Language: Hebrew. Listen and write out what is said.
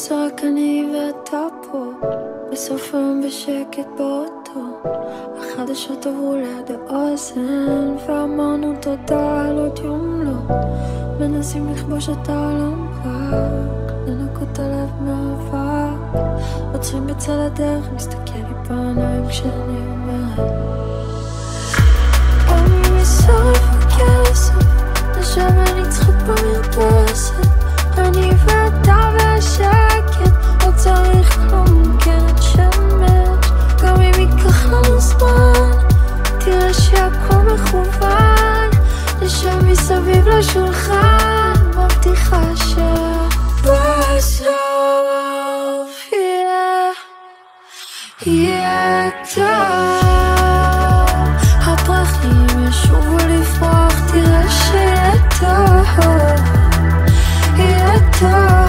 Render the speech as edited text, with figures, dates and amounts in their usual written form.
זה רק אני ואתה פה, בסוף היום בשקט באוטו, החדשות עברו ליד האוזן, ואמרנו תודה על עוד יום לא, מנסים לכבוש את העולם רק, לנקות את הלב מהאבק, עוצרים בצד הדרך, מסתכל לי בעיניים כשאני אומרת אני מסרב הכסף, עכשיו אני צריכה במרפסת, אני ואתה והשקט, לא צריך כלום, קרת שמש, גם אם ייקח לנו זמן, תראה שהכל מכוון, נשב מסביב לשולחן, מבטיחה שבסוף יהיה טוב, הפרחים ישובו לפרוח, תראה שיהיה טוב, יהיה טוב.